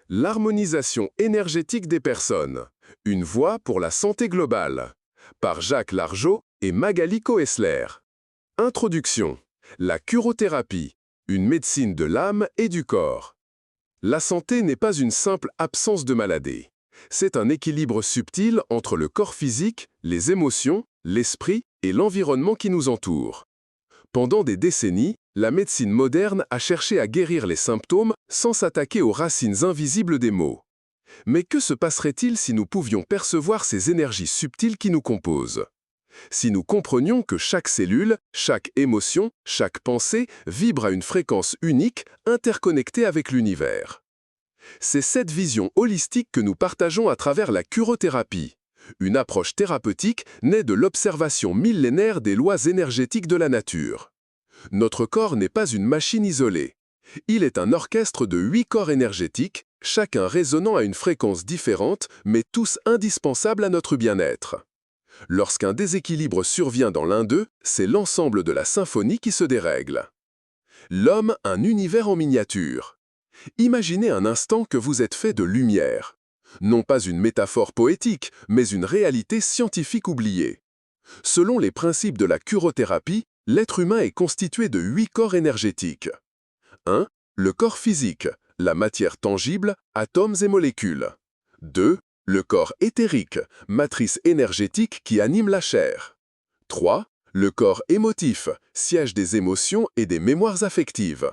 L'harmonisation énergétique des personnes. Une voie pour la santé globale. Par Jacques Largeau et Magali Koessler. Introduction. La curothérapie. Une médecine de l'âme et du corps. La santé n'est pas une simple absence de maladie. C'est un équilibre subtil entre le corps physique, les émotions, l'esprit et l'environnement qui nous entoure. Pendant des décennies, la médecine moderne a cherché à guérir les symptômes sans s'attaquer aux racines invisibles des maux. Mais que se passerait-il si nous pouvions percevoir ces énergies subtiles qui nous composent? Si nous comprenions que chaque cellule, chaque émotion, chaque pensée vibre à une fréquence unique, interconnectée avec l'univers. C'est cette vision holistique que nous partageons à travers la curothérapie, une approche thérapeutique née de l'observation millénaire des lois énergétiques de la nature. Notre corps n'est pas une machine isolée. Il est un orchestre de 8 corps énergétiques, chacun résonnant à une fréquence différente, mais tous indispensables à notre bien-être. Lorsqu'un déséquilibre survient dans l'un d'eux, c'est l'ensemble de la symphonie qui se dérègle. L'homme, un univers en miniature. Imaginez un instant que vous êtes fait de lumière. Non pas une métaphore poétique, mais une réalité scientifique oubliée. Selon les principes de la curothérapie, l'être humain est constitué de 8 corps énergétiques. 1. Le corps physique, la matière tangible, atomes et molécules. 2. Le corps éthérique, matrice énergétique qui anime la chair. 3. Le corps émotif, siège des émotions et des mémoires affectives.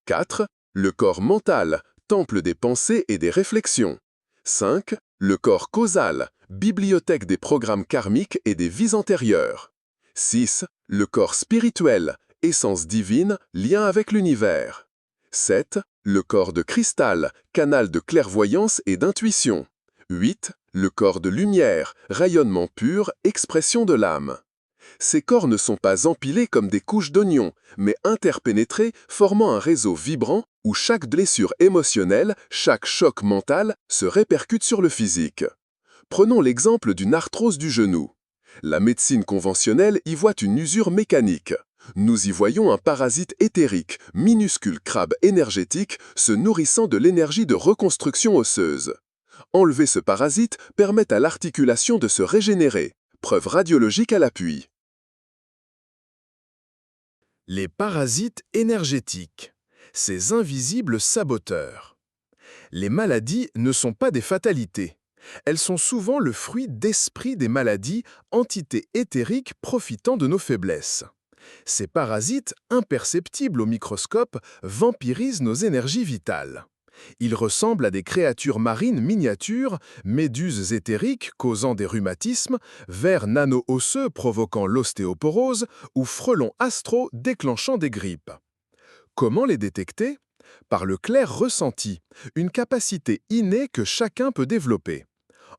4. Le corps mental, temple des pensées et des réflexions. 5. Le corps causal, bibliothèque des programmes karmiques et des vies antérieures. 6. Le corps spirituel, essence divine, lien avec l'univers. 7. Le corps de cristal, canal de clairvoyance et d'intuition. 8. Le corps de lumière, rayonnement pur, expression de l'âme. Ces corps ne sont pas empilés comme des couches d'oignons, mais interpénétrés, formant un réseau vibrant où chaque blessure émotionnelle, chaque choc mental se répercute sur le physique. Prenons l'exemple d'une arthrose du genou. La médecine conventionnelle y voit une usure mécanique. Nous y voyons un parasite éthérique, minuscule crabe énergétique, se nourrissant de l'énergie de reconstruction osseuse. Enlever ce parasite permet à l'articulation de se régénérer. Preuve radiologique à l'appui. Les parasites énergétiques, ces invisibles saboteurs. Les maladies ne sont pas des fatalités. Elles sont souvent le fruit d'esprits des maladies, entités éthériques profitant de nos faiblesses. Ces parasites, imperceptibles au microscope, vampirisent nos énergies vitales. Ils ressemblent à des créatures marines miniatures, méduses éthériques causant des rhumatismes, vers nano-osseux provoquant l'ostéoporose ou frelons astraux déclenchant des grippes. Comment les détecter? Par le clair ressenti, une capacité innée que chacun peut développer.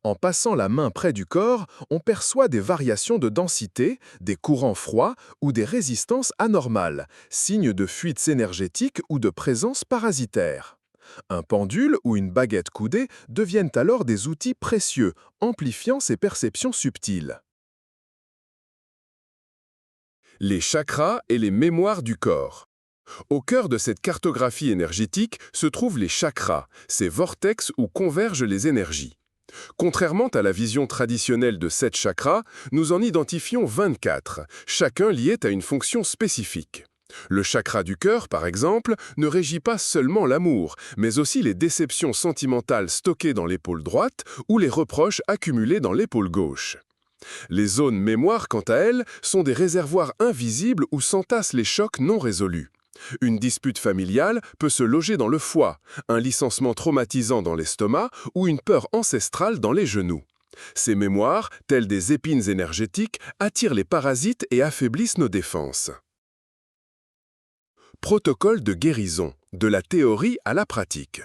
En passant la main près du corps, on perçoit des variations de densité, des courants froids ou des résistances anormales, signes de fuites énergétiques ou de présence parasitaire. Un pendule ou une baguette coudée deviennent alors des outils précieux, amplifiant ces perceptions subtiles. Les chakras et les mémoires du corps. Au cœur de cette cartographie énergétique se trouvent les chakras, ces vortex où convergent les énergies. Contrairement à la vision traditionnelle de 7 chakras, nous en identifions 24, chacun lié à une fonction spécifique. Le chakra du cœur, par exemple, ne régit pas seulement l'amour, mais aussi les déceptions sentimentales stockées dans l'épaule droite ou les reproches accumulés dans l'épaule gauche. Les zones mémoire, quant à elles, sont des réservoirs invisibles où s'entassent les chocs non résolus. Une dispute familiale peut se loger dans le foie, un licenciement traumatisant dans l'estomac ou une peur ancestrale dans les genoux. Ces mémoires, telles des épines énergétiques, attirent les parasites et affaiblissent nos défenses. Protocole de guérison, de la théorie à la pratique.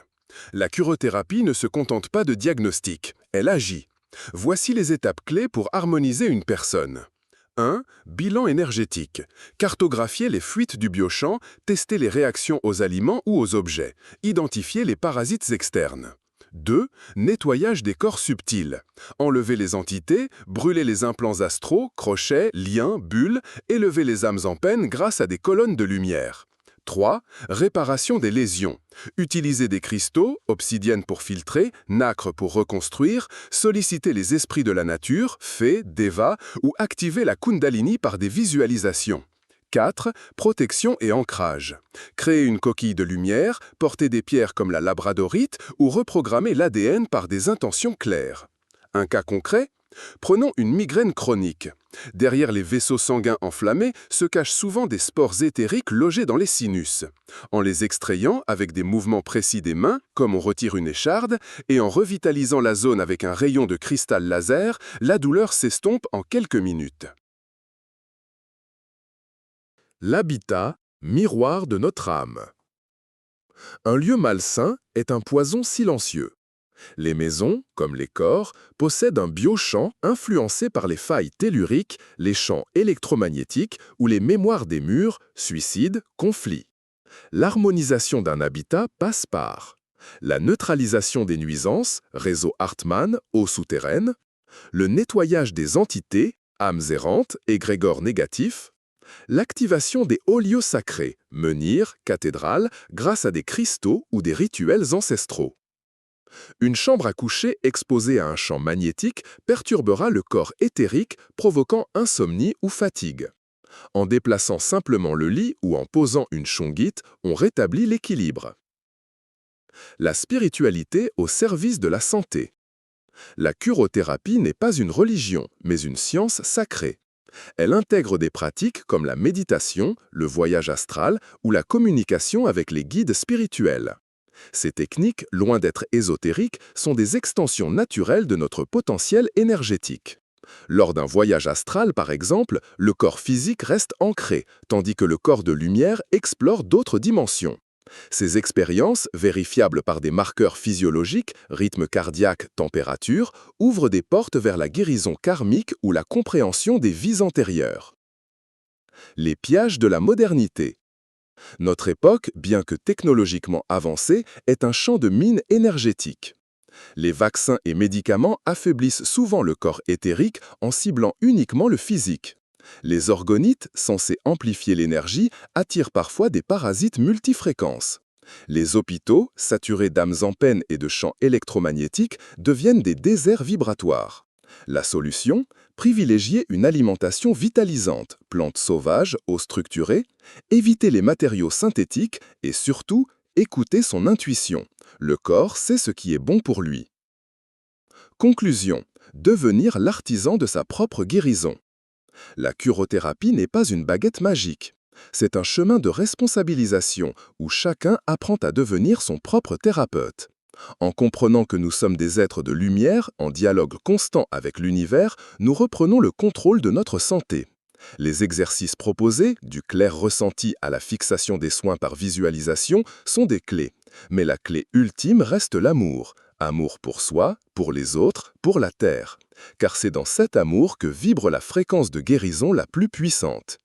La curothérapie ne se contente pas de diagnostic, elle agit. Voici les étapes clés pour harmoniser une personne. 1. Bilan énergétique. Cartographier les fuites du biochamp, tester les réactions aux aliments ou aux objets, identifier les parasites externes. 2. Nettoyage des corps subtils. Enlever les entités, brûler les implants astraux, crochets, liens, bulles, élever les âmes en peine grâce à des colonnes de lumière. 3. Réparation des lésions. Utiliser des cristaux, obsidienne pour filtrer, nacre pour reconstruire, solliciter les esprits de la nature, fées, devas, ou activer la Kundalini par des visualisations. 4. Protection et ancrage. Créer une coquille de lumière, porter des pierres comme la labradorite ou reprogrammer l'ADN par des intentions claires. Un cas concret? Prenons une migraine chronique. Derrière les vaisseaux sanguins enflammés se cachent souvent des spores éthériques logés dans les sinus. En les extrayant avec des mouvements précis des mains, comme on retire une écharde, et en revitalisant la zone avec un rayon de cristal laser, la douleur s'estompe en quelques minutes. L'habitat, miroir de notre âme. Un lieu malsain est un poison silencieux. Les maisons, comme les corps, possèdent un biochamp influencé par les failles telluriques, les champs électromagnétiques ou les mémoires des murs, suicides, conflits. L'harmonisation d'un habitat passe par la neutralisation des nuisances, réseau Hartmann, eau souterraine, le nettoyage des entités, âmes errantes, égrégores négatifs, l'activation des hauts lieux sacrés, menhirs, cathédrales, grâce à des cristaux ou des rituels ancestraux. Une chambre à coucher exposée à un champ magnétique perturbera le corps éthérique, provoquant insomnie ou fatigue. En déplaçant simplement le lit ou en posant une shungite, on rétablit l'équilibre. La spiritualité au service de la santé. La curothérapie n'est pas une religion, mais une science sacrée. Elle intègre des pratiques comme la méditation, le voyage astral ou la communication avec les guides spirituels. Ces techniques, loin d'être ésotériques, sont des extensions naturelles de notre potentiel énergétique. Lors d'un voyage astral, par exemple, le corps physique reste ancré, tandis que le corps de lumière explore d'autres dimensions. Ces expériences, vérifiables par des marqueurs physiologiques, rythme cardiaque, température, ouvrent des portes vers la guérison karmique ou la compréhension des vies antérieures. Les pièges de la modernité. Notre époque, bien que technologiquement avancée, est un champ de mines énergétiques. Les vaccins et médicaments affaiblissent souvent le corps éthérique en ciblant uniquement le physique. Les orgonites, censés amplifier l'énergie, attirent parfois des parasites multifréquences. Les hôpitaux, saturés d'âmes en peine et de champs électromagnétiques, deviennent des déserts vibratoires. La solution? Privilégier une alimentation vitalisante, plantes sauvages, eau structurée, éviter les matériaux synthétiques et surtout, écouter son intuition. Le corps sait ce qui est bon pour lui. Conclusion. Devenir l'artisan de sa propre guérison. La curothérapie n'est pas une baguette magique. C'est un chemin de responsabilisation où chacun apprend à devenir son propre thérapeute. En comprenant que nous sommes des êtres de lumière, en dialogue constant avec l'univers, nous reprenons le contrôle de notre santé. Les exercices proposés, du clair ressenti à la fixation des soins par visualisation, sont des clés. Mais la clé ultime reste l'amour. Amour pour soi, pour les autres, pour la terre. Car c'est dans cet amour que vibre la fréquence de guérison la plus puissante.